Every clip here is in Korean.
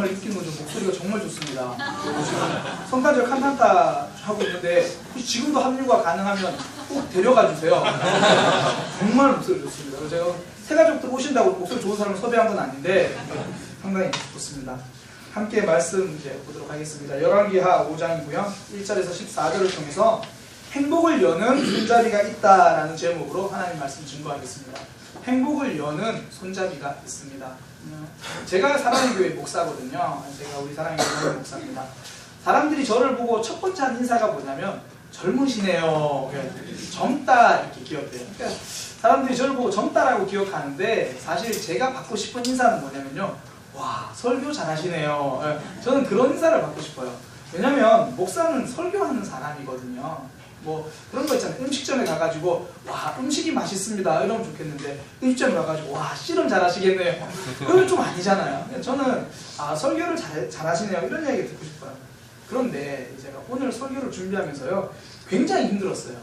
정말 느끼는 거죠. 목소리가 정말 좋습니다. 성탄절 칸탄타 하고 있는데 지금도 합류가 가능하면 꼭 데려가 주세요. 정말 목소리 좋습니다. 그래서 제가 새 가족들 오신다고 목소리 좋은 사람을 섭외한 건 아닌데 상당히 좋습니다. 함께 말씀 이제 보도록 하겠습니다. 열왕기하 5장이고요. 1절에서 14절을 통해서 행복을 여는 손잡이가 있다라는 제목으로 하나님 말씀 증거하겠습니다. 행복을 여는 손잡이가 있습니다. 제가 사랑의 교회 목사거든요. 제가 우리 사랑의 교회 목사입니다. 사람들이 저를 보고 첫 번째 한 인사가 뭐냐면 젊으시네요. 젊다 이렇게 기억돼요. 그러니까 사람들이 저를 보고 젊다라고 기억하는데 사실 제가 받고 싶은 인사는 뭐냐면요. 와, 설교 잘하시네요. 저는 그런 인사를 받고 싶어요. 왜냐면 목사는 설교하는 사람이거든요. 뭐 그런 거 있잖아요. 음식점에 가가지고 와 음식이 맛있습니다 이러면 좋겠는데 음식점에 가가지고 와 씨름 잘하시겠네요. 그건 좀 아니잖아요. 저는 아 설교를 잘하시네요 이런 이야기 듣고 싶어요. 그런데 제가 오늘 설교를 준비하면서요 굉장히 힘들었어요.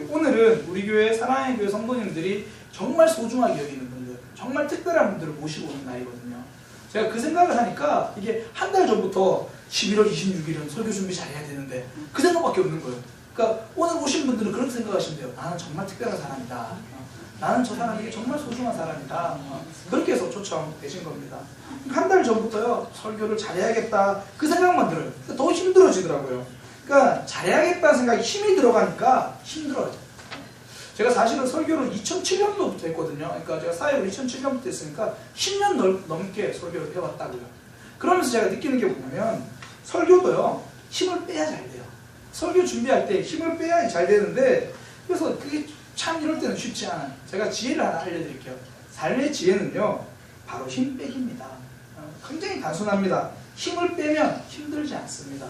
오늘은 우리 교회 사랑의 교회 성도님들이 정말 소중하게 여기는 분들, 정말 특별한 분들을 모시고 오는 날이거든요. 제가 그 생각을 하니까 이게 한 달 전부터 11월 26일은 설교 준비 잘해야 되는데 그 생각밖에 없는 거예요. 그러니까 오늘 오신 분들은 그렇게 생각하시면 돼요. 나는 정말 특별한 사람이다. 나는 저 사람에게 정말 소중한 사람이다. 그렇게 해서 초청되신 겁니다. 한 달 전부터요. 설교를 잘해야겠다. 그 생각만 들어요. 더 힘들어지더라고요. 그러니까 잘해야겠다는 생각이 힘이 들어가니까 힘들어요. 제가 사실은 설교를 2007년도부터 했거든요. 그러니까 제가 사역을 2007년부터 했으니까 10년 넘게 설교를 해왔다고요. 그러면서 제가 느끼는 게 뭐냐면 설교도요. 힘을 빼야 잘 돼요. 설교 준비할 때 힘을 빼야 잘 되는데 그래서 그게 참 이럴 때는 쉽지 않아요. 제가 지혜를 하나 알려드릴게요. 삶의 지혜는요. 바로 힘 빼기입니다. 굉장히 단순합니다. 힘을 빼면 힘들지 않습니다.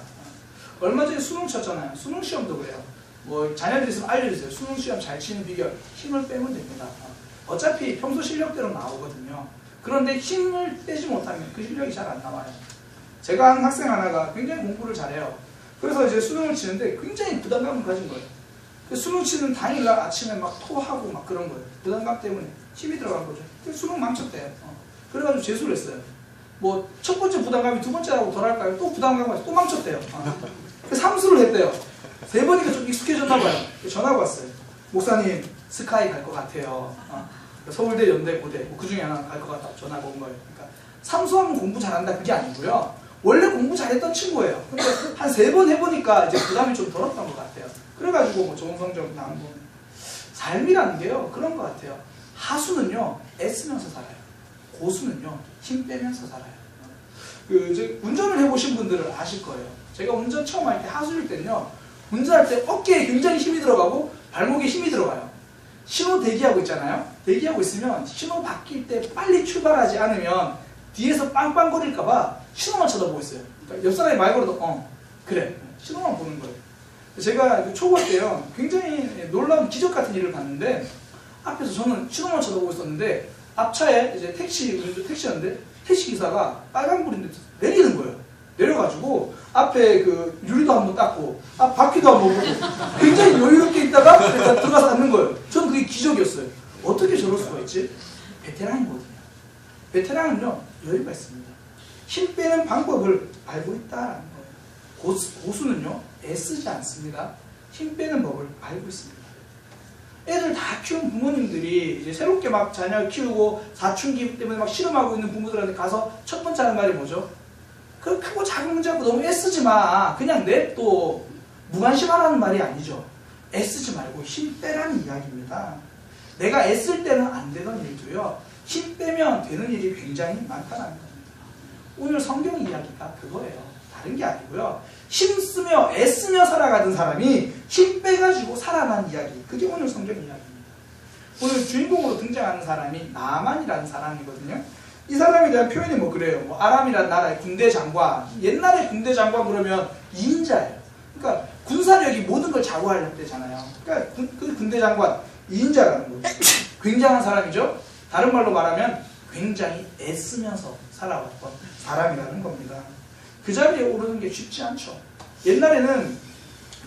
얼마 전에 수능 쳤잖아요. 수능 시험도 그래요. 뭐 자녀들이 있으면 알려주세요. 수능 시험 잘 치는 비결. 힘을 빼면 됩니다. 어차피 평소 실력대로 나오거든요. 그런데 힘을 빼지 못하면 그 실력이 잘 안 나와요. 제가 한 학생 하나가 굉장히 공부를 잘해요. 그래서 이제 수능을 치는데 굉장히 부담감을 가진 거예요. 수능 치는 당일날 아침에 막 토하고 막 그런 거예요. 부담감 때문에 힘이 들어간 거죠. 수능 망쳤대요. 그래가지고 재수를 했어요. 뭐 첫 번째 부담감이 두 번째라고 덜할까요? 또 부담감이 와서 또 망쳤대요. 그래서 함수를 했대요. 세 번이니까 좀 익숙해졌나 봐요. 전화가 왔어요. 목사님 스카이 갈 것 같아요. 서울대, 연대, 고대 뭐 그 중에 하나 갈 것 같다고 전화가 온 거예요. 그러니까 삼수하면 공부 잘한다 그게 아니고요. 원래 공부 잘했던 친구예요. 근데 한 3번 해보니까 이제 부담이 좀 덜었던 것 같아요. 그래가지고 뭐 좋은 성적 나온 거. 삶이라는 게요 그런 것 같아요. 하수는요 애쓰면서 살아요. 고수는요 힘 빼면서 살아요. 이제 운전을 해보신 분들은 아실 거예요. 제가 운전 처음 할 때 하수일 때는요 운전할 때 어깨에 굉장히 힘이 들어가고 발목에 힘이 들어가요. 신호 대기하고 있잖아요. 대기하고 있으면 신호 바뀔 때 빨리 출발하지 않으면 뒤에서 빵빵거릴까봐 신호만 쳐다보고 있어요. 그러니까 옆 사람이 말 걸어도 그래 신호만 보는 거예요. 제가 초보 때요 굉장히 놀라운 기적 같은 일을 봤는데 앞에서 저는 신호만 쳐다보고 있었는데 앞차에 이제 택시였는데 택시 기사가 빨간불인데 내리는 거예요. 내려가지고 앞에 그 유리도 한번 닦고 앞 바퀴도 한번 보고 굉장히 여유롭게 있다가 들어가서 앉는 거예요. 저는 그게 기적이었어요. 어떻게 저럴 수가 있지? 베테랑이거든요. 베테랑은요 여유가 있습니다. 힘 빼는 방법을 알고 있다라는 거예요. 고수는요 애쓰지 않습니다. 힘 빼는 법을 알고 있습니다. 애들 다 키운 부모님들이 이제 새롭게 막 자녀 키우고 사춘기 때문에 막 실험하고 있는 부모들한테 가서 첫 번째 하는 말이 뭐죠? 그 크고 작은 문제 갖고 너무 애쓰지 마. 그냥 냅둬. 무관심하라는 말이 아니죠. 애쓰지 말고 힘 빼라는 이야기입니다. 내가 애쓸 때는 안 되던 일도요. 힘 빼면 되는 일이 굉장히 많다는 겁니다. 오늘 성경 이야기가 그거예요. 다른 게 아니고요. 힘쓰며 애쓰며 살아가던 사람이 힘 빼가지고 살아난 이야기. 그게 오늘 성경 이야기입니다. 오늘 주인공으로 등장하는 사람이 나만이라는 사람이거든요. 이 사람에 대한 표현이 뭐 그래요. 뭐 아람이라는 나라의 군대 장관. 옛날에 군대 장관 그러면 2인자예요. 그러니까 군사력이 모든 걸 좌우할 때잖아요. 그러니까 그 군대 장관 2인자라는 거예요. 굉장한 사람이죠. 다른 말로 말하면 굉장히 애쓰면서 살아왔던 사람이라는 겁니다. 그 자리에 오르는 게 쉽지 않죠. 옛날에는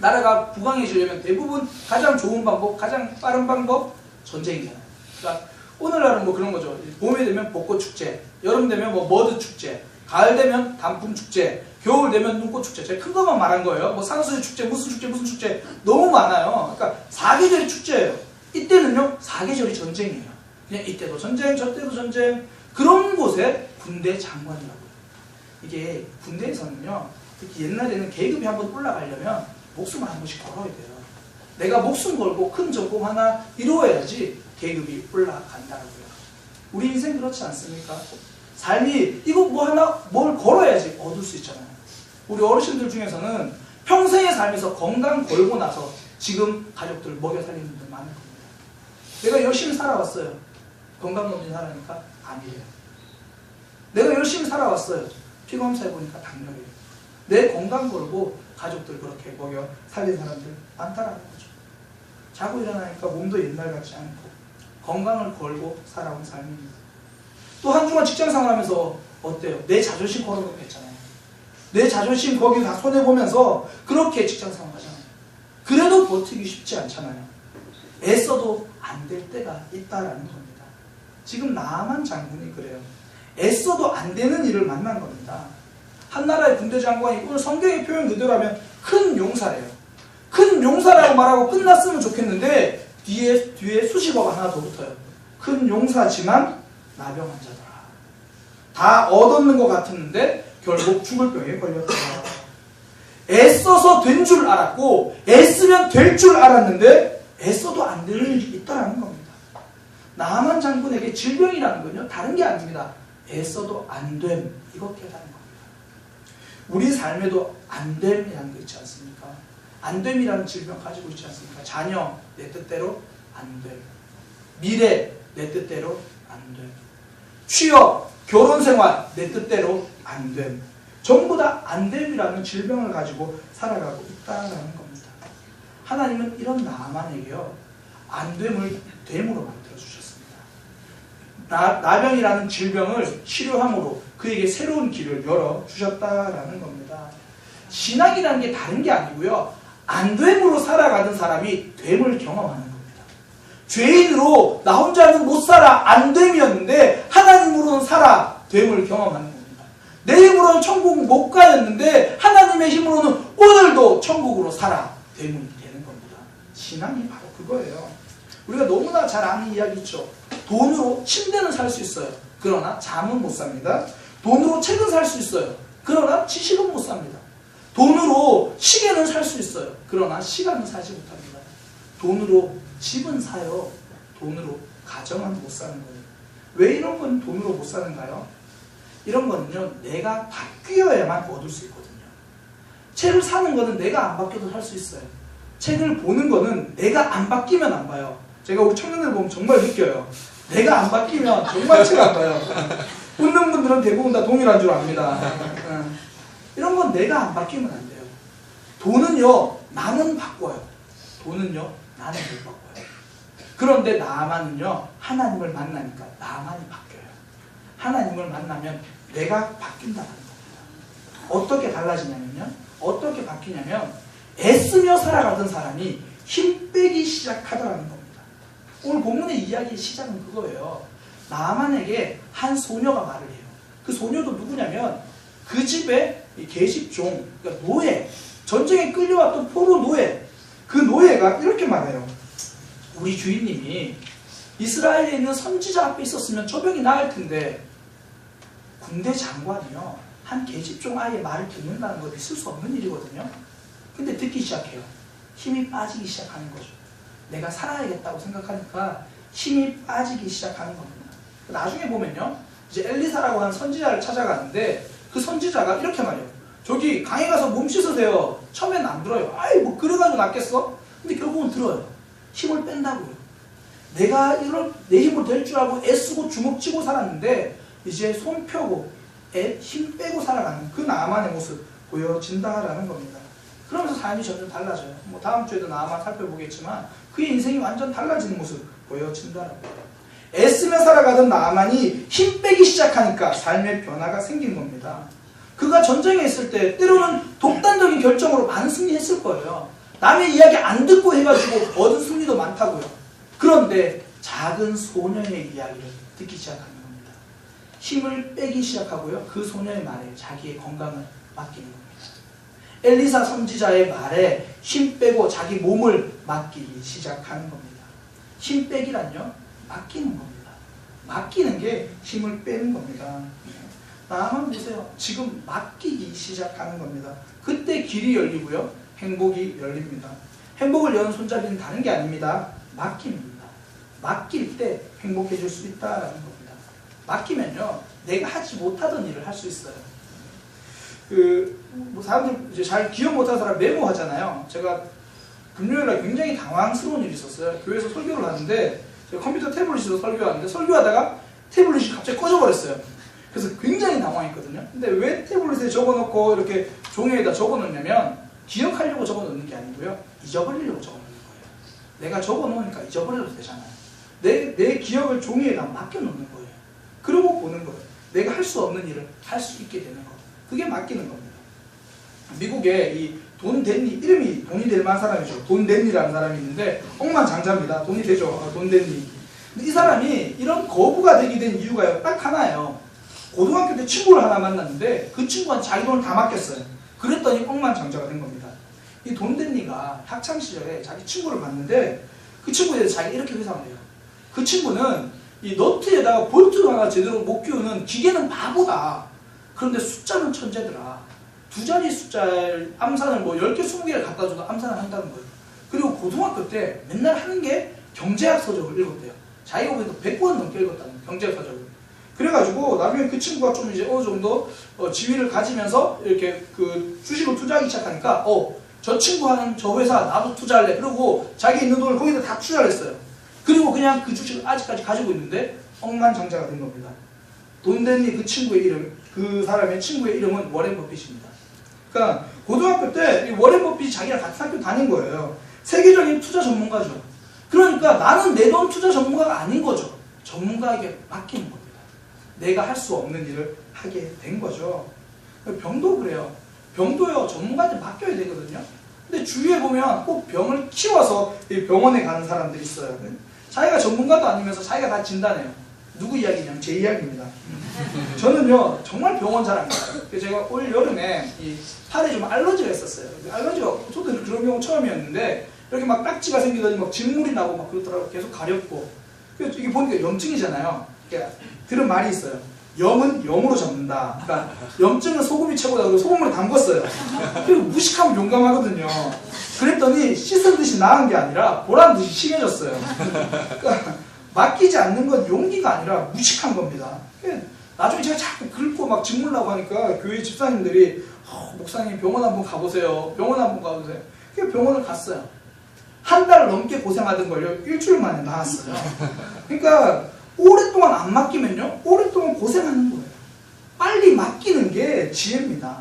나라가 부강해지려면 대부분 가장 좋은 방법, 가장 빠른 방법 전쟁이잖아요. 그러니까 오늘날은 뭐 그런 거죠. 봄이 되면 벚꽃 축제, 여름 되면 뭐 머드 축제, 가을 되면 단풍 축제, 겨울 되면 눈꽃 축제. 제가 큰 것만 말한 거예요. 뭐 산수유 축제, 무슨 축제, 무슨 축제 너무 많아요. 그러니까 사계절이 축제예요. 이때는요, 사계절이 전쟁이에요. 그냥 이때도 전쟁, 저때도 전쟁. 그런 곳에 군대 장관이라고요. 이게 군대에서는요, 특히 옛날에는 계급이 한번 올라가려면 목숨을 한 번씩 걸어야 돼요. 내가 목숨 걸고 큰 전공 하나 이루어야지 계급이 올라간다고요. 우리 인생 그렇지 않습니까? 삶이 이거 뭐 하나 뭘 걸어야지 얻을 수 있잖아요. 우리 어르신들 중에서는 평생의 삶에서 건강 걸고 나서 지금 가족들 먹여 살리는 분들 많을 겁니다. 내가 열심히 살아왔어요. 건강검진 하라니까 아니에요. 내가 열심히 살아왔어요. 피검사 해보니까 당뇨예요. 내 건강 걸고 가족들 그렇게 먹여 살린 사람들 많다라는 거죠. 자고 일어나니까 몸도 옛날 같지 않고 건강을 걸고 살아온 삶입니다. 또 한 주간 직장 생활하면서 어때요? 내 자존심 걸어놓고 했잖아요. 내 자존심 거기 다 손해보면서 그렇게 직장 생활하잖아요. 그래도 버티기 쉽지 않잖아요. 애써도 안 될 때가 있다라는 겁니다. 지금 나만 장군이 그래요. 애써도 안 되는 일을 만난 겁니다. 한나라의 군대 장관이 오늘 성경의 표현 그대로 하면 큰 용사래요. 큰 용사라고 말하고 끝났으면 좋겠는데 뒤에 수식어가 하나 더 붙어요. 큰 용사지만 나병 환자더라. 다 얻었는 것 같았는데 결국 죽을 병에 걸렸더라. 애써서 된 줄 알았고 애쓰면 될 줄 알았는데 애써도 안 되는 일이 있다는 겁니다. 나만 장군에게 질병이라는 건요, 다른 게 아닙니다. 애써도 안 됨, 이거 깨달은 겁니다. 우리 삶에도 안 됨이라는 거 있지 않습니까? 안 됨이라는 질병 가지고 있지 않습니까? 자녀, 내 뜻대로 안 됨. 미래, 내 뜻대로 안 됨. 취업, 결혼생활, 내 뜻대로 안 됨. 전부 다 안 됨이라는 질병을 가지고 살아가고 있다는 겁니다. 하나님은 이런 나만에게요, 안 됨을 됨으로 만들어주셨습니다. 나병이라는 질병을 치료함으로 그에게 새로운 길을 열어주셨다라는 겁니다. 신앙이라는 게 다른 게 아니고요, 안 됨으로 살아가는 사람이 됨을 경험하는 겁니다. 죄인으로 나 혼자는 못 살아, 안 됨이었는데 하나님으로는 살아, 됨을 경험하는 겁니다. 내 힘으로는 천국 못 가였는데 하나님의 힘으로는 오늘도 천국으로 살아, 됨이 되는 겁니다. 신앙이 바로 그거예요. 우리가 너무나 잘 아는 이야기 있죠. 돈으로 침대는 살 수 있어요. 그러나 잠은 못 삽니다. 돈으로 책은 살 수 있어요. 그러나 지식은 못 삽니다. 돈으로 시계는 살 수 있어요. 그러나 시간은 사지 못합니다. 돈으로 집은 사요. 돈으로 가정은 못 사는 거예요. 왜 이런 건 돈으로 못 사는가요? 이런 거는요, 내가 바뀌어야만 얻을 수 있거든요. 책을 사는 거는 내가 안 바뀌어도 살 수 있어요. 책을 보는 거는 내가 안 바뀌면 안 봐요. 제가 우리 청년들 보면 정말 느껴요. 내가 안 바뀌면 정말 책 안 봐요. 웃는 분들은 대부분 다 동일한 줄 압니다. 이런 건 내가 안 바뀌면 안 돼요. 돈은요, 나는 바꿔요. 돈은요, 나는 못 바꿔요. 그런데 나만은요, 하나님을 만나니까 나만이 바뀌어요. 하나님을 만나면 내가 바뀐다는 겁니다. 어떻게 달라지냐면요, 어떻게 바뀌냐면 애쓰며 살아가던 사람이 힘 빼기 시작하더라는 겁니다. 오늘 본문의 이야기의 시작은 그거예요. 나만에게 한 소녀가 말을 해요. 그 소녀도 누구냐면 그 집의 계집종, 그러니까 노예, 전쟁에 끌려왔던 포로 노예, 그 노예가 이렇게 말해요. 우리 주인님이 이스라엘에 있는 선지자 앞에 있었으면 저 병이 나을 텐데, 군대 장관이요, 한 계집종 아이의 말을 듣는다는 건 있을 수 없는 일이거든요. 근데 듣기 시작해요. 힘이 빠지기 시작하는 거죠. 내가 살아야겠다고 생각하니까 힘이 빠지기 시작하는 겁니다. 나중에 보면요, 이제 엘리사라고 하는 선지자를 찾아가는데 그 선지자가 이렇게 말해요. 저기 강에 가서 몸 씻으세요. 처음엔 안 들어요. 아이 뭐 그래가지고 낫겠어? 근데 결국은 들어요. 힘을 뺀다고요. 내가 이런 내 힘으로 될 줄 알고 애쓰고 주먹 쥐고 살았는데 이제 손 펴고 힘 빼고 살아가는 그 나만의 모습 보여진다라는 겁니다. 그러면서 삶이 점점 달라져요. 뭐 다음 주에도 나만 살펴보겠지만 그의 인생이 완전 달라지는 모습 보여진다라고 해요. 애쓰며 살아가던 나만이 힘 빼기 시작하니까 삶의 변화가 생긴 겁니다. 그가 전쟁에 있을 때 때로는 독단적인 결정으로 많은 승리했을 거예요. 남의 이야기 안 듣고 해가지고 얻은 승리도 많다고요. 그런데 작은 소녀의 이야기를 듣기 시작하는 겁니다. 힘을 빼기 시작하고요. 그 소녀의 말에 자기의 건강을 맡기는 겁니다. 엘리사 선지자의 말에 힘 빼고 자기 몸을 맡기기 시작하는 겁니다. 힘 빼기란요, 맡기는 겁니다. 맡기는 게 힘을 빼는 겁니다. 나만 보세요. 지금 맡기기 시작하는 겁니다. 그때 길이 열리고요, 행복이 열립니다. 행복을 여는 손잡이는 다른 게 아닙니다. 맡깁니다. 맡길 때 행복해질 수 있다라는 겁니다. 맡기면요, 내가 하지 못하던 일을 할 수 있어요. 뭐 사람들 이제 잘 기억 못하는 사람 메모하잖아요. 제가 금요일날 굉장히 당황스러운 일이 있었어요. 교회에서 설교를 하는데 제가 컴퓨터 태블릿으로 설교하는데 설교하다가 태블릿이 갑자기 꺼져버렸어요. 그래서 굉장히 당황했거든요. 근데 왜 태블릿에 적어놓고 이렇게 종이에다 적어놓냐면 기억하려고 적어놓는 게 아니고요, 잊어버리려고 적어놓는 거예요. 내가 적어놓으니까 잊어버려도 되잖아요. 내 기억을 종이에다 맡겨놓는 거예요. 그러고 보는 거예요. 내가 할 수 없는 일을 할 수 있게 되는 거. 그게 맡기는 겁니다. 미국에 이 돈 댄니, 이름이 돈이 될 만한 사람이죠. 돈 댄니라는 사람이 있는데 억만장자입니다. 돈이 되죠. 돈 댄니. 근데 이 사람이 이런 거부가 되게 된 이유가 딱 하나예요. 고등학교 때 친구를 하나 만났는데 그 친구한테 자기 돈을 다 맡겼어요. 그랬더니 억만장자가 된 겁니다. 이 돈 댄니가 학창시절에 자기 친구를 봤는데 그 친구에 대해서 자기가 이렇게 회상을 해요. 그 친구는 이 너트에다가 볼트 하나 제대로 못 끼우는 기계는 바보다. 그런데 숫자는 천재더라. 두 자리 숫자를 암산을 뭐 10개, 20개를 갖다 줘도 암산을 한다는 거예요. 그리고 고등학교 때 맨날 하는 게 경제학 서적을 읽었대요. 자기가 보니까 100권 넘게 읽었다는 거예요. 경제학 서적을. 그래가지고 나중에 그 친구가 좀 이제 어느 정도 지위를 가지면서 이렇게 그 주식을 투자하기 시작하니까 저 친구 하는 저 회사 나도 투자할래. 그러고 자기 있는 돈을 거기다 다 투자를 했어요. 그리고 그냥 그 주식을 아직까지 가지고 있는데 억만장자가 된 겁니다. 돈 댄니 그 친구의 이름, 그 사람의 친구의 이름은 워렌 버핏입니다. 그러니까 고등학교 때 워렌 버핏이 자기랑 같은 학교 다닌 거예요. 세계적인 투자 전문가죠. 그러니까 나는 내 돈 투자 전문가가 아닌 거죠. 전문가에게 맡기는 겁니다. 내가 할 수 없는 일을 하게 된 거죠. 병도 그래요. 병도요, 전문가한테 맡겨야 되거든요. 근데 주위에 보면 꼭 병을 키워서 병원에 가는 사람들이 있어요. 자기가 전문가도 아니면서 자기가 다 진단해요. 누구 이야기냐면 제 이야기입니다. 저는요, 정말 병원 잘 안 가요. 제가 올 여름에 이 팔에 좀 알러지가 있었어요. 알러지가, 저도 그런 경우 처음이었는데, 이렇게 막 딱지가 생기더니 막 진물이 나고 막 그러더라고요. 계속 가렵고. 이게 보니까 염증이잖아요. 들은 말이 있어요. 염은 염으로 잡는다. 그러니까 염증은 소금이 최고다. 그리고 소금으로 담궜어요. 그리고 무식하면 용감하거든요. 그랬더니 씻은 듯이 나은 게 아니라 보란 듯이 심해졌어요. 그러니까 맡기지 않는 건 용기가 아니라 무식한 겁니다. 나중에 제가 자꾸 긁고 막 짓물라고 하니까 교회 집사님들이 목사님 병원 한번 가보세요. 병원 한번 가보세요. 그래서 병원을 갔어요. 한 달 넘게 고생하던 걸요, 일주일 만에 나았어요. 그러니까 오랫동안 안 맡기면요, 오랫동안 고생하는 거예요. 빨리 맡기는 게 지혜입니다.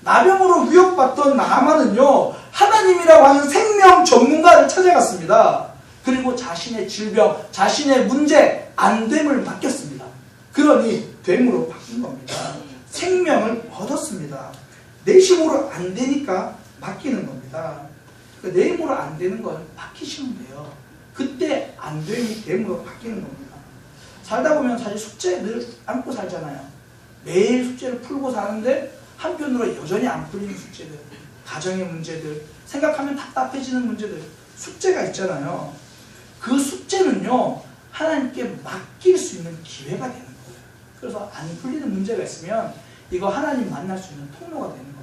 나병으로 위협받던 나아만은요, 하나님이라고 하는 생명 전문가를 찾아갔습니다. 그리고 자신의 질병, 자신의 문제, 안됨을 맡겼습니다. 그러니 됨으로 바뀐 겁니다. 생명을 얻었습니다. 내 힘으로 안 되니까 맡기는 겁니다. 내 힘으로 안 되는 건 맡기시면 돼요. 그때 안 됨이 됨으로 바뀌는 겁니다. 살다 보면 사실 숙제 늘 안고 살잖아요. 매일 숙제를 풀고 사는데 한편으로 여전히 안 풀리는 숙제들, 가정의 문제들, 생각하면 답답해지는 문제들, 숙제가 있잖아요. 그 숙제는요, 하나님께 맡길 수 있는 기회가 되는 거예요. 그래서 안 풀리는 문제가 있으면 이거 하나님 만날 수 있는 통로가 되는 겁니다.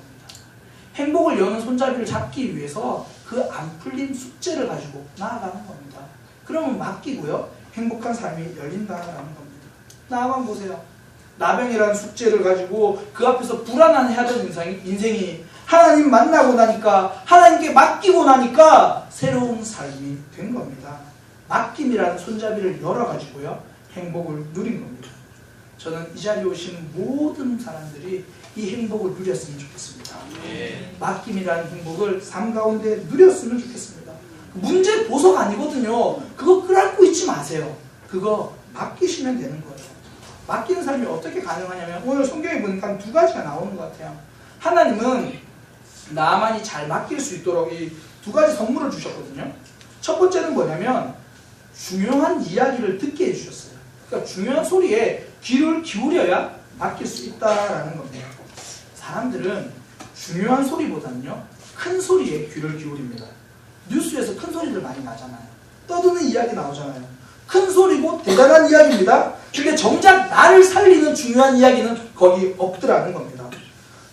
행복을 여는 손잡이를 잡기 위해서 그 안 풀린 숙제를 가지고 나아가는 겁니다. 그러면 맡기고요, 행복한 삶이 열린다는 겁니다. 나만 보세요. 나병이라는 숙제를 가지고 그 앞에서 불안해하던 인생이 하나님 만나고 나니까, 하나님께 맡기고 나니까 새로운 삶이 된 겁니다. 맡김이라는 손잡이를 열어가지고요, 행복을 누린 겁니다. 저는 이 자리에 오신 모든 사람들이 이 행복을 누렸으면 좋겠습니다. 맡김이라는 행복을 삶 가운데 누렸으면 좋겠습니다. 문제 보석 아니거든요. 그거 끌안고 있지 마세요. 그거 맡기시면 되는 거예요. 맡기는 삶이 어떻게 가능하냐면, 오늘 성경에 보니까 두 가지가 나오는 것 같아요. 하나님은 나만이 잘 맡길 수 있도록 이 두 가지 선물을 주셨거든요. 첫 번째는 뭐냐면 중요한 이야기를 듣게 해주셨어요. 그러니까 중요한 소리에 귀를 기울여야 맡길 수 있다라는 겁니다. 사람들은 중요한 소리보다는요, 큰 소리에 귀를 기울입니다. 뉴스에서 큰 소리들 많이 나잖아요. 떠드는 이야기 나오잖아요. 큰 소리고 대단한 이야기입니다. 근데 정작 나를 살리는 중요한 이야기는 거기 없더라는 겁니다.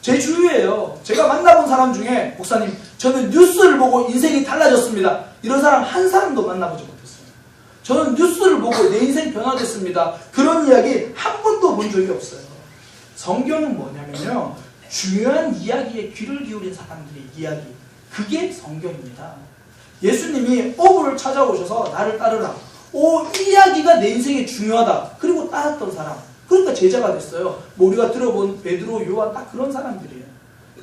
제 주위에요, 제가 만나본 사람 중에 목사님, 저는 뉴스를 보고 인생이 달라졌습니다, 이런 사람 한 사람도 만나보지 못했어요. 저는 뉴스를 보고 내 인생 변화됐습니다, 그런 이야기 한 번도 본 적이 없어요. 성경은 뭐냐면요, 중요한 이야기에 귀를 기울인 사람들의 이야기, 그게 성경입니다. 예수님이 어부를 찾아오셔서 나를 따르라, 이 이야기가 내 인생에 중요하다, 그리고 따랐던 사람, 그러니까 제자가 됐어요. 우리가 들어본 베드로, 요한 딱 그런 사람들이에요.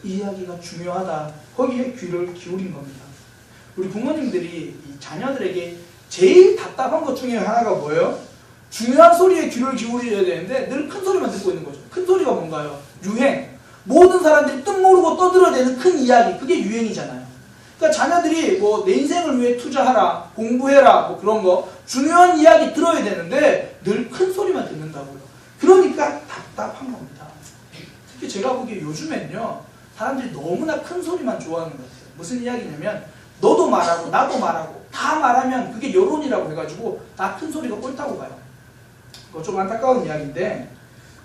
이 이야기가 중요하다, 거기에 귀를 기울인 겁니다. 우리 부모님들이 이 자녀들에게 제일 답답한 것 중에 하나가 뭐예요? 중요한 소리에 귀를 기울여야 되는데 늘 큰 소리만 듣고 있는 거죠. 큰 소리가 뭔가요? 유행. 모든 사람들이 뜻 모르고 떠들어대는 큰 이야기, 그게 유행이잖아요. 그러니까 자녀들이 뭐 내 인생을 위해 투자하라, 공부해라, 뭐 그런 거 중요한 이야기 들어야 되는데 늘 큰 소리만 듣는다고요. 그러니까 답답한 겁니다. 특히 제가 보기에 요즘엔요, 사람들이 너무나 큰 소리만 좋아하는 것 같아요. 무슨 이야기냐면 너도 말하고 나도 말하고 다 말하면 그게 여론이라고 해가지고 다 큰 소리가 옳다고 봐요. 그거 좀 안타까운 이야기인데,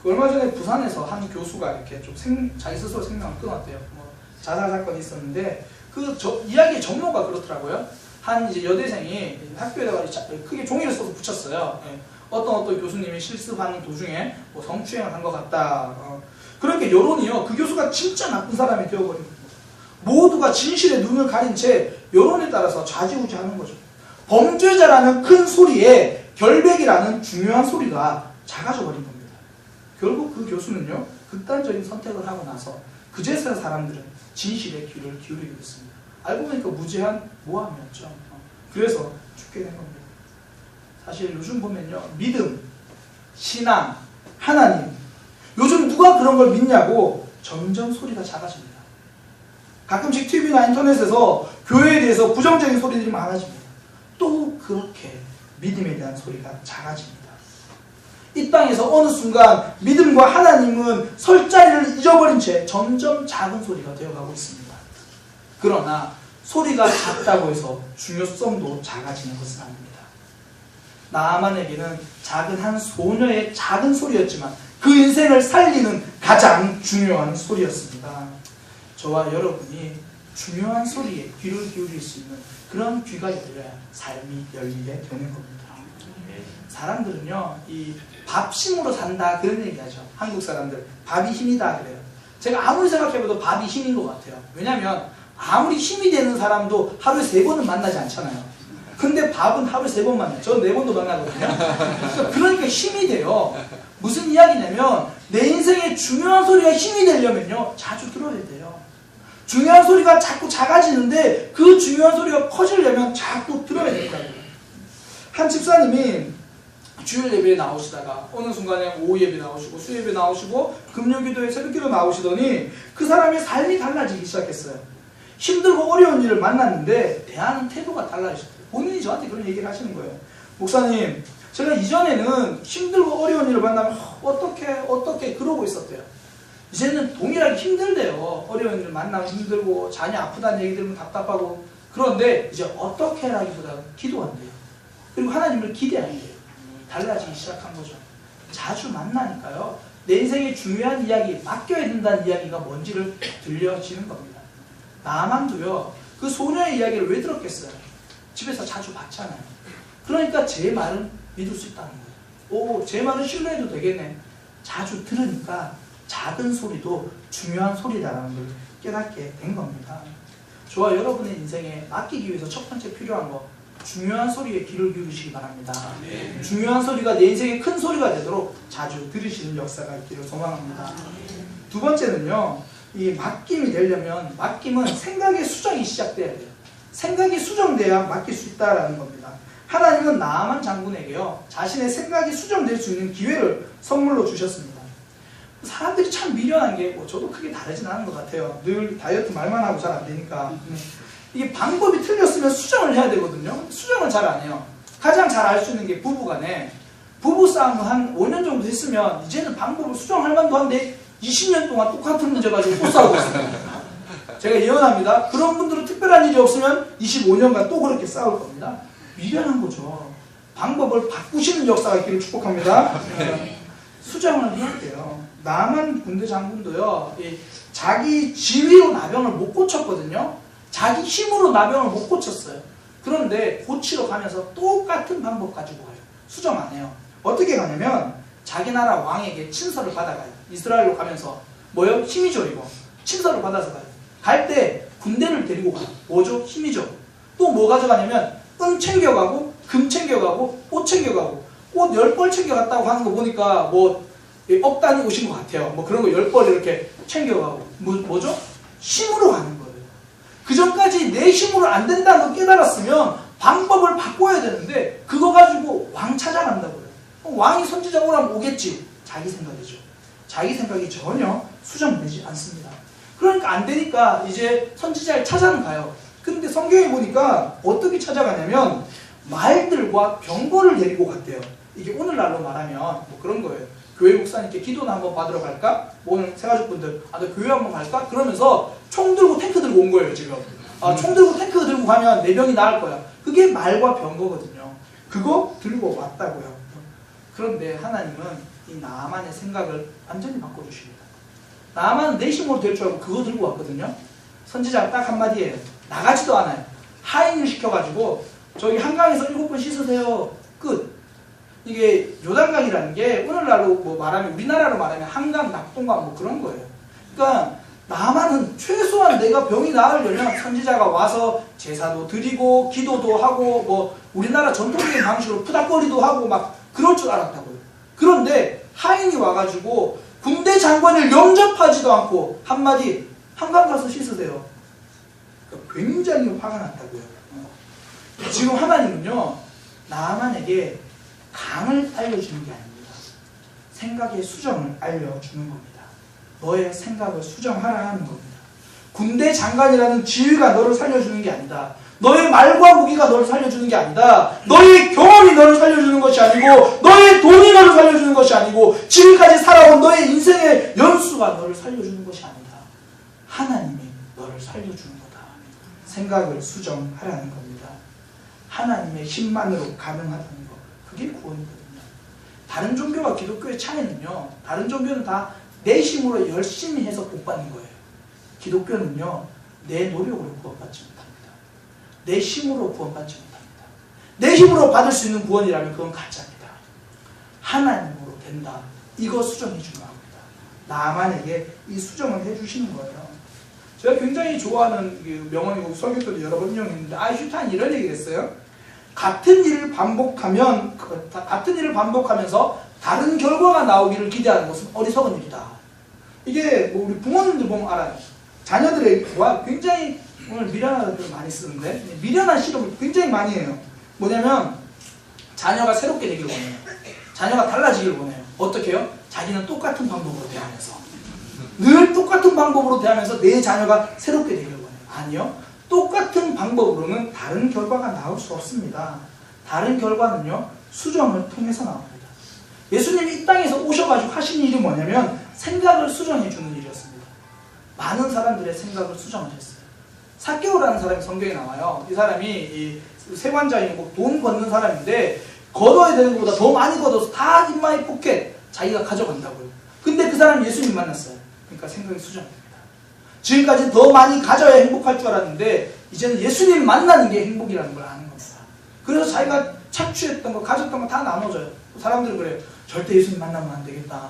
얼마 전에 부산에서 한 교수가 이렇게 좀 자기 스스로 생명을 끊었대요. 뭐 자살 사건이 있었는데 이야기의 전모가 그렇더라고요. 한 이제 여대생이 학교에다가 크게 종이를 써서 붙였어요. 어떤 교수님이 실습하는 도중에 뭐 성추행을 한 것 같다. 그렇게 여론이요, 그 교수가 진짜 나쁜 사람이 되어버린 겁니다. 모두가 진실의 눈을 가린 채 여론에 따라서 좌지우지하는 거죠. 범죄자라는 큰 소리에 결백이라는 중요한 소리가 작아져 버린 겁니다. 결국 그 교수는요, 극단적인 선택을 하고 나서 그제서야 사람들은 진실의 귀를 기울이게 됐습니다. 알고 보니까 무지한 모함이었죠. 그래서 죽게 된 겁니다. 사실 요즘 보면요, 믿음, 신앙, 하나님, 요즘 누가 그런 걸 믿냐고 점점 소리가 작아집니다. 가끔씩 TV나 인터넷에서 교회에 대해서 부정적인 소리들이 많아집니다. 또 그렇게 믿음에 대한 소리가 작아집니다. 이 땅에서 어느 순간 믿음과 하나님은 설 자리를 잊어버린 채 점점 작은 소리가 되어가고 있습니다. 그러나 소리가 작다고 해서 중요성도 작아지는 것은 아닙니다. 나아만에게는 작은 한 소녀의 작은 소리였지만 그 인생을 살리는 가장 중요한 소리였습니다. 저와 여러분이 중요한 소리에 귀를 기울일 수 있는 그런 귀가 열려야 삶이 열리게 되는 겁니다. 사람들은요, 이 밥심으로 산다 그런 얘기하죠. 한국 사람들 밥이 힘이다 그래요. 제가 아무리 생각해봐도 밥이 힘인 것 같아요. 왜냐하면 아무리 힘이 되는 사람도 하루에 3번은 만나지 않잖아요. 근데 밥은 하루에 3번 만나요. 저는 4번도 만나거든요. 그러니까 힘이 돼요. 무슨 이야기냐면 내 인생에 중요한 소리가 힘이 되려면요, 자주 들어야 돼요. 중요한 소리가 자꾸 작아지는데 그 중요한 소리가 커지려면 자꾸 들어야 된다고요. 한 집사님이 주일 예배에 나오시다가 어느 순간에 오후 예배 나오시고 수예배 나오시고 금요기도에 새벽기도 나오시더니 그 사람의 삶이 달라지기 시작했어요. 힘들고 어려운 일을 만났는데 대하는 태도가 달라지셨대요. 본인이 저한테 그런 얘기를 하시는 거예요. 목사님, 제가 이전에는 힘들고 어려운 일을 만나면 어떻게 그러고 있었대요. 이제는 동일하게 힘들대요. 어려운 일을 만나면 힘들고 자녀 아프다는 얘기 들으면 답답하고. 그런데 이제 어떻게 하기보다는 기도한대요. 그리고 하나님을 기대한대요. 달라지기 시작한 거죠. 자주 만나니까요, 내 인생의 중요한 이야기, 맡겨야 된다는 이야기가 뭔지를 들려지는 겁니다. 나만도요, 그 소녀의 이야기를 왜 들었겠어요? 집에서 자주 봤잖아요. 그러니까 제 말은 믿을 수 있다는 거예요. 제 말은 신뢰해도 되겠네. 자주 들으니까 작은 소리도 중요한 소리다라는 걸 깨닫게 된 겁니다. 저와 여러분의 인생에 맡기기 위해서 첫 번째 필요한 거, 중요한 소리에 귀를 기울이시기 바랍니다. 중요한 소리가 내 인생의 큰 소리가 되도록 자주 들으시는 역사가 있기를 소망합니다. 두 번째는요, 이 맡김이 되려면 맡김은 생각의 수정이 시작돼야 돼요. 생각이 수정돼야 맡길 수 있다라는 겁니다. 하나님은 나아만 장군에게요, 자신의 생각이 수정될 수 있는 기회를 선물로 주셨습니다. 사람들이 참 미련한 게 저도 크게 다르진 않은 것 같아요. 늘 다이어트 말만 하고 잘 안 되니까. 이게 방법이 틀렸으면 수정을 해야 되거든요. 수정을 잘 안 해요. 가장 잘 알 수 있는 게 부부간에 부부싸움을 한 5년 정도 했으면 이제는 방법을 수정할 만도 한데 20년 동안 똑같은 문제 가지고 또 싸우고 있습니다. 제가 예언합니다. 그런 분들은 특별한 일이 없으면 25년간 또 그렇게 싸울 겁니다. 미련한 거죠. 방법을 바꾸시는 역사가 있기를 축복합니다. 수정을 해야 돼요. 나만 군대 장군도요, 자기 지위로 나병을 못 고쳤거든요. 자기 힘으로 나병을 못 고쳤어요. 그런데 고치러 가면서 똑같은 방법 가지고 가요. 수정 안 해요. 어떻게 가냐면 자기 나라 왕에게 친서를 받아가요. 이스라엘로 가면서 뭐요? 힘이죠. 이거 친서를 받아서 가요. 갈 때 군대를 데리고 가요. 뭐죠? 힘이죠. 또 뭐 가져가냐면 은 챙겨가고 금 챙겨가고 옷 챙겨가고 옷 10벌 챙겨갔다고 하는 거 보니까 뭐 업다니 오신 것 같아요. 뭐 그런 거 10벌 이렇게 챙겨가고 뭐죠? 힘으로 가는 거예요. 그 전까지 내 힘으로 안 된다는 걸 깨달았으면 방법을 바꿔야 되는데 그거 가지고 왕 찾아간다고요. 왕이 선지자 오라면 오겠지. 자기 생각이죠. 자기 생각이 전혀 수정되지 않습니다. 그러니까 안 되니까 이제 선지자를 찾아는 가요. 근데 성경에 보니까 어떻게 찾아가냐면 말들과 병거를 데리고 갔대요. 이게 오늘날로 말하면 뭐 그런 거예요. 교회 목사님께 기도나 한번 받으러 갈까? 뭐 오늘 새가족분들 너 교회 한번 갈까? 그러면서 총 들고 탱크 들고 온 거예요 지금. 총 들고 탱크 들고 가면 내 병이 나을 거야. 그게 말과 병거거든요. 그거 들고 왔다고요. 그런데 하나님은 이 나만의 생각을 완전히 바꿔주십니다. 나만은 내 힘으로 될 줄 알고 그거 들고 왔거든요. 선지자가 딱 한마디예요. 나가지도 않아요. 하인을 시켜가지고 저기 한강에서 7번 씻으세요. 끝. 이게 요단강이라는 게 오늘날로 뭐 말하면 우리나라로 말하면 한강, 낙동강 뭐 그런 거예요. 그러니까 나만은 최소한 내가 병이 나으려면 선지자가 와서 제사도 드리고 기도도 하고 뭐 우리나라 전통적인 방식으로 푸닥거리도 하고 막 그럴 줄 알았다고요. 그런데 하인이 와가지고 군대 장관을 영접하지도 않고 한마디 한강 가서 씻으세요. 그러니까 굉장히 화가 났다고요. 지금 하나님은요 나만에게 강을 알려주는 게 아닙니다. 생각의 수정을 알려주는 겁니다. 너의 생각을 수정하라 하는 겁니다. 군대 장관이라는 지위가 너를 살려주는 게 아니다. 너의 말과 무기가 너를 살려주는 게 아니다. 너의 경험이 너를 살려주는 것이 아니고 너의 돈이 너를 살려주는 것이 아니고 지금까지 살아온 너의 인생의 연수가 너를 살려주는 것이 아니다. 하나님이 너를 살려주는 거다. 생각을 수정하라는 겁니다. 하나님의 힘만으로 가능하다는 것. 그게 구원이거든요. 다른 종교와 기독교의 차이는요. 다른 종교는 다 내 힘으로 열심히 해서 복받는 거예요. 기독교는요. 내 노력으로 구원받지 못합니다. 내 힘으로 구원받지 못합니다. 내 힘으로 받을 수 있는 구원이라면 그건 가짜입니다. 하나님으로 된다. 이거 수정이 중요합니다. 나만에게 이 수정을 해주시는 거예요. 제가 굉장히 좋아하는 명언이고 설교도 여러 번 인용했는데 아인슈타인이 이런 얘기를 했어요. 같은 일을 반복하면서 다른 결과가 나오기를 기대하는 것은 어리석은 일이다. 이게 뭐 우리 부모님들 보면 알아요. 자녀들과 굉장히 오늘 미련한 걸 많이 쓰는데 미련한 시도를 굉장히 많이 해요. 뭐냐면 자녀가 새롭게 되길 원해요. 자녀가 달라지길 원해요. 어떻게 해요? 자기는 똑같은 방법으로 대하면서 늘 똑같은 방법으로 대하면서 내 자녀가 새롭게 되길 원해요. 아니요. 똑같은 방법으로는 다른 결과가 나올 수 없습니다. 다른 결과는요. 수정을 통해서 나옵니다. 예수님이 이 땅에서 오셔가지고 하신 일이 뭐냐면 생각을 수정해주는 일이었습니다. 많은 사람들의 생각을 수정을 했어요. 삭개오라는 사람이 성경에 나와요. 이 사람이 이 세관자이고 돈 걷는 사람인데 걷어야 되는 것보다 더 많이 걷어서 다 인마이 포켓 자기가 가져간다고요. 근데 그 사람이 예수님 만났어요. 그러니까 생각이 수정됩니다. 지금까지 더 많이 가져야 행복할 줄 알았는데 이제는 예수님 만나는 게 행복이라는 걸 아는 겁니다. 그래서 자기가 착취했던 거 가졌던 거 다 나눠줘요. 사람들은 그래요. 절대 예수님 만나면 안 되겠다.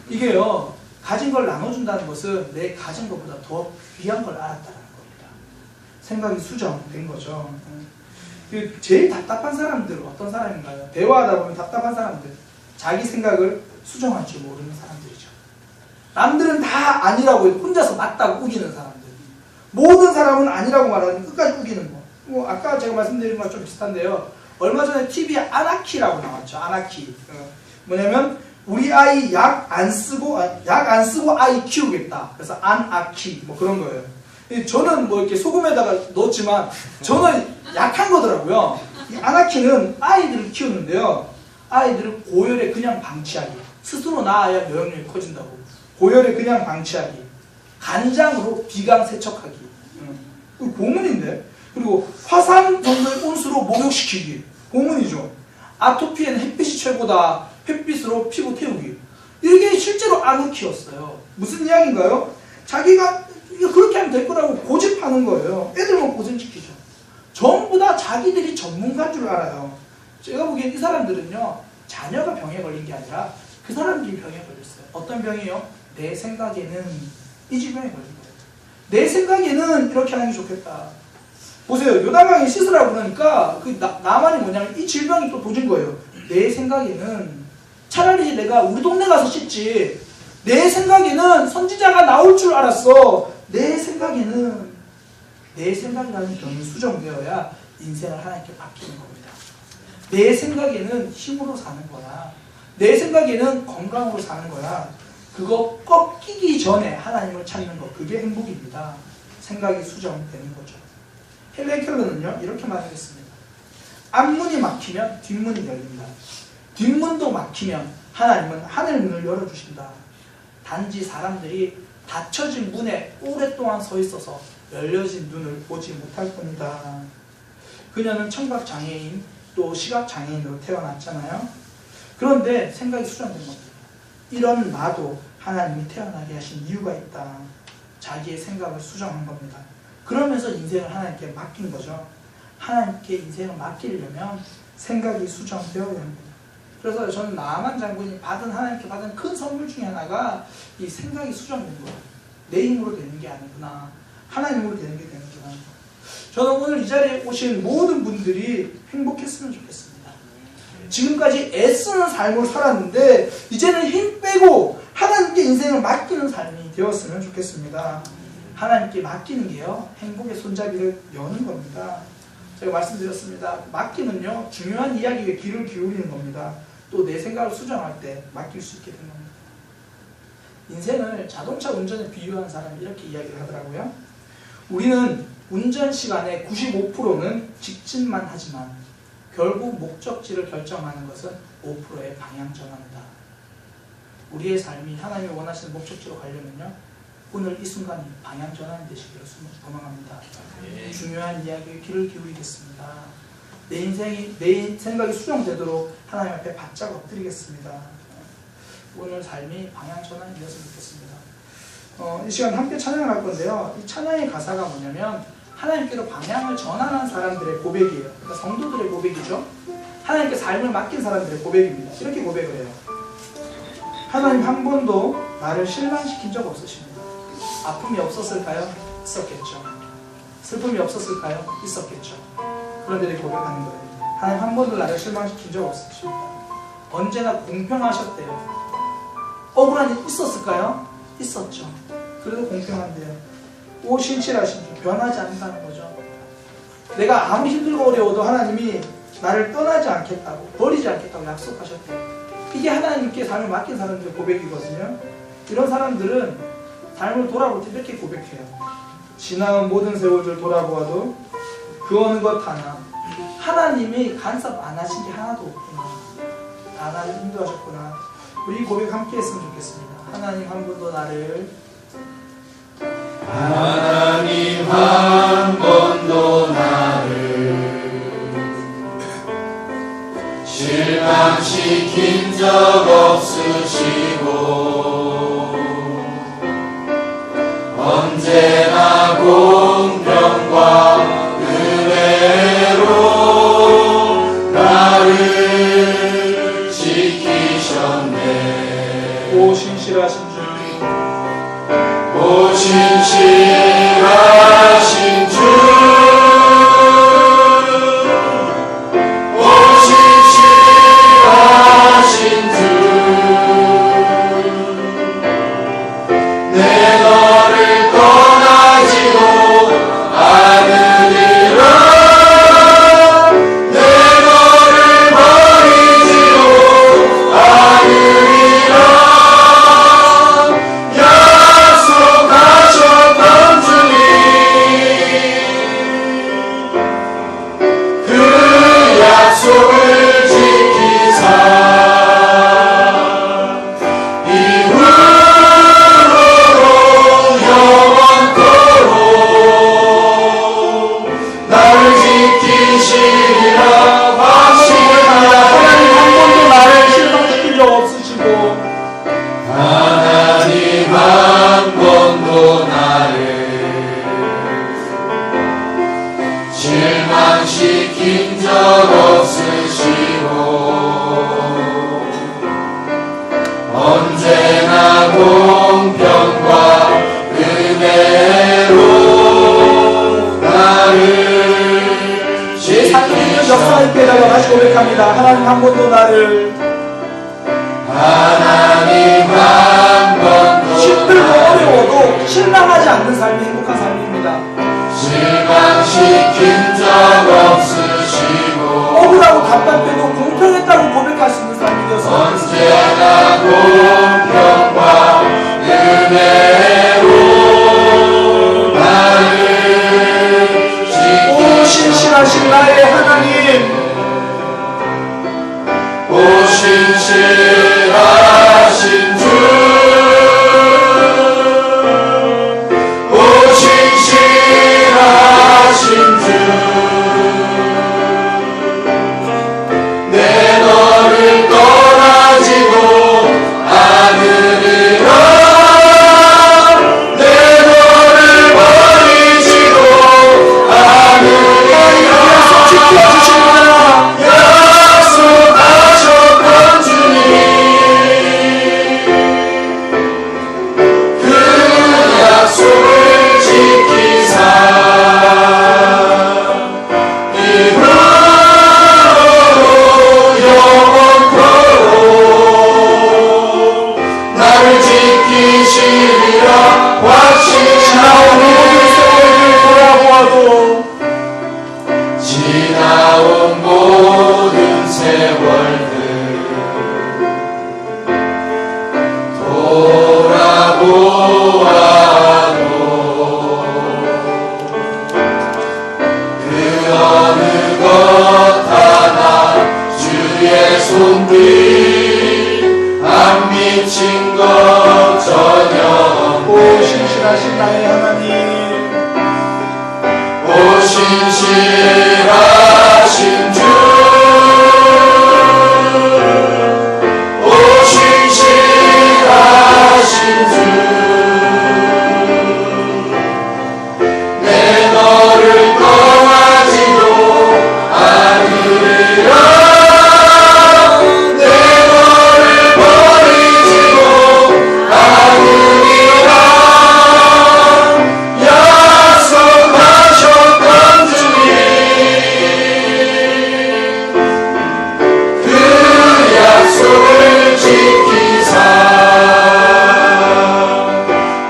이게요. 가진 걸 나눠준다는 것은 내 가진 것보다 더 귀한 걸 알았다는 겁니다. 생각이 수정된 거죠. 제일 답답한 사람들은 어떤 사람인가요? 대화하다 보면 답답한 사람들. 자기 생각을 수정할 줄 모르는 사람들이죠. 남들은 다 아니라고 해도 혼자서 맞다고 우기는 사람들. 모든 사람은 아니라고 말하는 끝까지 우기는 거. 뭐 아까 제가 말씀드린 거랑 좀 비슷한데요. 얼마 전에 TV에 아나키라고 나왔죠. 아나키. 뭐냐면 우리 아이 약 안 쓰고 아이 키우겠다. 그래서 안아키 뭐 그런 거예요. 저는 뭐 이렇게 소금에다가 넣었지만 저는 약한 거더라고요. 이 아나키는 아이들을 키우는데요. 아이들을 고열에 그냥 방치하기. 스스로 낳아야 면역력이 커진다고. 고열에 그냥 방치하기. 간장으로 비강 세척하기. 이거 고문인데. 그리고 화산 정도의 온수로 목욕시키기. 고문이죠. 아토피에는 햇빛이 최고다. 햇빛으로 피부 태우기. 이게 실제로 악을 키웠어요. 무슨 이야기인가요? 자기가 그렇게 하면 될 거라고 고집하는 거예요. 애들만 고생시키죠. 전부 다 자기들이 전문가인 줄 알아요. 제가 보기엔 이 사람들은요, 자녀가 병에 걸린 게 아니라 그 사람들이 병에 걸렸어요. 어떤 병이요? 내 생각에는 이 질병에 걸린 거예요. 내 생각에는 이렇게 하는 게 좋겠다. 보세요. 요단강에 씻으라고 그러니까 그 나만이 뭐냐면 이 질병이 또 도진 거예요. 내 생각에는 차라리 내가 우리 동네 가서 씻지. 내 생각에는 선지자가 나올 줄 알았어. 내 생각에는 내 생각이라는 병이 수정되어야 인생을 하나님께 맡기는 겁니다. 내 생각에는 힘으로 사는 거야. 내 생각에는 건강으로 사는 거야. 그거 꺾이기 전에 하나님을 찾는 거, 그게 행복입니다. 생각이 수정되는 거죠. 헬렌 켈러는요, 이렇게 말하겠습니다. 앞문이 막히면 뒷문이 열린다. 뒷문도 막히면 하나님은 하늘 문을 열어주신다. 단지 사람들이 닫혀진 문에 오랫동안 서 있어서 열려진 눈을 보지 못할 뿐이다. 그녀는 청각장애인 또 시각장애인으로 태어났잖아요. 그런데 생각이 수정된 겁니다. 이런 나도 하나님이 태어나게 하신 이유가 있다. 자기의 생각을 수정한 겁니다. 그러면서 인생을 하나님께 맡긴 거죠. 하나님께 인생을 맡기려면 생각이 수정되어야 합니다. 그래서 저는 나만 장군이 하나님께 받은 큰 선물 중에 하나가 이 생각이 수정된 거예요. 내 힘으로 되는 게 아니구나. 하나님으로 되는 게 되는구나. 저는 오늘 이 자리에 오신 모든 분들이 행복했으면 좋겠습니다. 지금까지 애쓰는 삶을 살았는데 이제는 힘 빼고 하나님께 인생을 맡기는 삶이 되었으면 좋겠습니다. 하나님께 맡기는 게요, 행복의 손잡이를 여는 겁니다. 제가 말씀드렸습니다. 맡기면요, 중요한 이야기에 귀를 기울이는 겁니다. 또 내 생각을 수정할 때 맡길 수 있게 되는 겁니다. 인생을 자동차 운전에 비유한 사람이 이렇게 이야기를 하더라고요. 우리는 운전 시간의 95%는 직진만 하지만 결국 목적지를 결정하는 것은 5%의 방향 전환이다. 우리의 삶이 하나님이 원하시는 목적지로 가려면요, 오늘 이 순간이 방향 전환이 되시기를 소망합니다. 중요한 이야기에 귀를 기울이겠습니다. 내 생각이 수정되도록 하나님 앞에 바짝 엎드리겠습니다. 오늘 삶이 방향 전환이 되었으면 좋겠습니다. 이 시간 함께 찬양을 할 건데요. 이 찬양의 가사가 뭐냐면 하나님께로 방향을 전환한 사람들의 고백이에요. 그러니까 성도들의 고백이죠. 하나님께 삶을 맡긴 사람들의 고백입니다. 이렇게 고백을 해요. 하나님 한 번도 나를 실망시킨 적 없으십니다. 아픔이 없었을까요? 있었겠죠. 슬픔이 없었을까요? 있었겠죠. 그런데 이렇게 고백하는 거예요. 하나님 한 번도 나를 실망시킨 적 없으십니다. 언제나 공평하셨대요. 억울한 일 있었을까요? 있었죠. 그래도 공평한데요. 오신실하신 줄 변하지 않는다는 거죠. 내가 아무리 힘들고 어려워도 하나님이 나를 떠나지 않겠다고, 버리지 않겠다고 약속하셨대요. 이게 하나님께 삶을 맡긴 사람들의 고백이거든요. 이런 사람들은 삶을 돌아볼 때 이렇게 고백해요. 지나온 모든 세월을 돌아보아도 그 어느 것 하나 하나님이 간섭 안 하신 게 하나도 없구나. 나를 인도하셨구나. 우리 고백 함께 했으면 좋겠습니다. 하나님 한 번도 나를 실망시킨 적 없으시고 언제나 공평과 은혜로 나를 지키셨네. 오 신실하신 주, 오 신실하신 주, 약속하셨던 고백합니다. 하나님 한 번도 나를 힘들고 어려워도 실망하지 않는 삶이 행복한 삶입니다. 실망시킨 적 없으시고 억울하고 답답해도 공평했다고 고백할 수 있는 삶이 되었습니다. 언제나 공평과 은혜로 나를 오 신실하신 나의 하나님, 오 신실하신 주, 오 신실하신 주, 내 너를 떠나지도 않으리라, 내 너를 버리지도 않으리라. 지켜주십니다. 약속하셨던 주님, 그 약속을 지키사 이후로 영원토록 나를 지키시리라 확신하오니 돌아보아도 지나온 모든 세월들 돌아보아도 그 어느 것 하나 주의 손길 안 미친 것 전혀 오 신실하신 나의 하나님, 오 신실하신 주, 오 신실하신 주, 내 너를 떠나지도 않으리라, 내 너를 버리지도 않으리라. 약속하셨던 주님, 그 약속을 지키사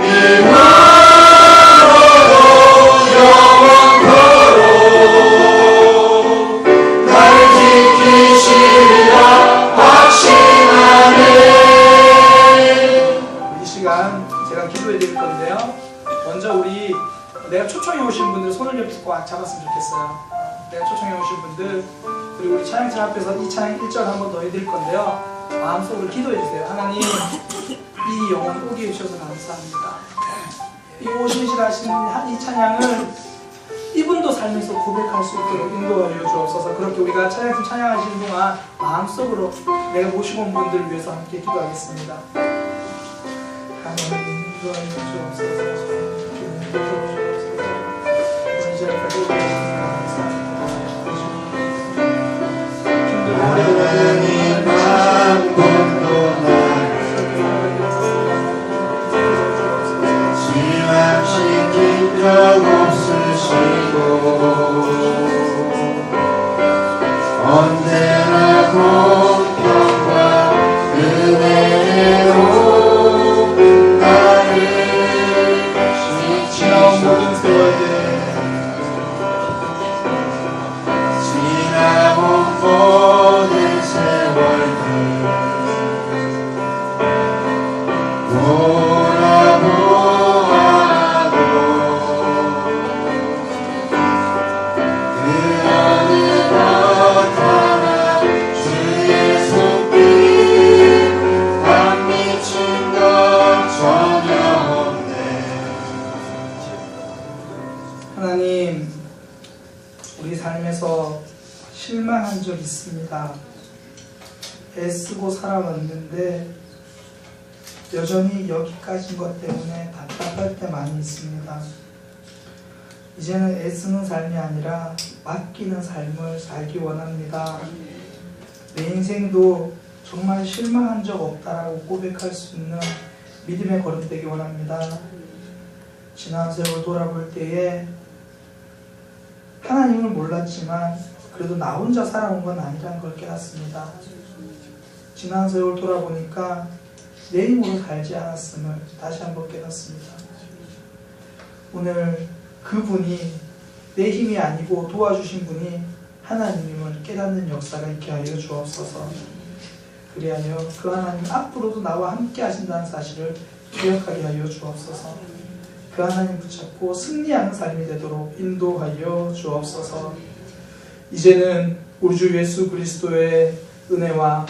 이후로도 영원토록 나를 지키시리라 확신하네. 이 시간 제가 기도해 드릴 건데요. 먼저 우리 내가 초청해 오신 분들 손을 좀 꽉 잡았으면 좋겠어요. 내가 초청해 오신 분들, 그리고 우리 찬양팀 앞에서 이 찬양 1절 한 번 더 해드릴 건데요. 마음속으로 기도해 주세요. 하나님, 이 영혼 오게 해주셔서 감사합니다. 이 오신실하신 이 찬양을 이분도 살면서 고백할 수 있도록 인도하여 주옵소서. 그렇게 우리가 찬양팀 찬양하시는 동안 마음속으로 내가 모시고 온 분들을 위해서 함께 기도하겠습니다. 하나님 인도하여 주옵소서. 하나님 한 번도 나를 실망시킨 적 없으시고 언제나 공평과 은혜로 나를 지나온 모든 세월들 지나온 모든 세월들 돌아보아도 그 어느 것 하나 주의 손길 안 미친 것 전혀 없네. 하나님, 우리 삶에서 실망한 적 있습니다. 애쓰고 살아왔는데 여전히 여기까지인 것 때문에 답답할 때 많이 있습니다. 이제는 애쓰는 삶이 아니라 맡기는 삶을 살기 원합니다. 내 인생도 정말 실망한 적 없다라고 고백할 수 있는 믿음의 걸음 되기 원합니다. 지난 세월 돌아볼 때에 하나님을 몰랐지만 그래도 나 혼자 살아온 건 아니라는 걸 깨닫습니다. 지난 세월 돌아보니까 내 힘으로 살지 않았음을 다시 한번 깨닫습니다. 오늘 그분이 내 힘이 아니고 도와주신 분이 하나님임을 깨닫는 역사가 있게 하여 주옵소서. 그리하여 그 하나님 앞으로도 나와 함께 하신다는 사실을 기억하게 하여 주옵소서. 그 하나님 붙잡고 승리하는 삶이 되도록 인도하여 주옵소서. 이제는 우리 주 예수 그리스도의 은혜와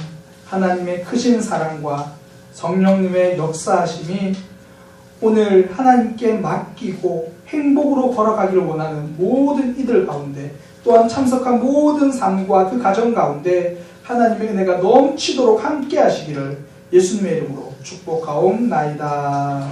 하나님의 크신 사랑과 성령님의 역사하심이 오늘 하나님께 맡기고 행복으로 걸어가기를 원하는 모든 이들 가운데, 또한 참석한 모든 삶과 그 가정 가운데 하나님의 은혜가 넘치도록 함께 하시기를 예수님의 이름으로 축복하옵나이다.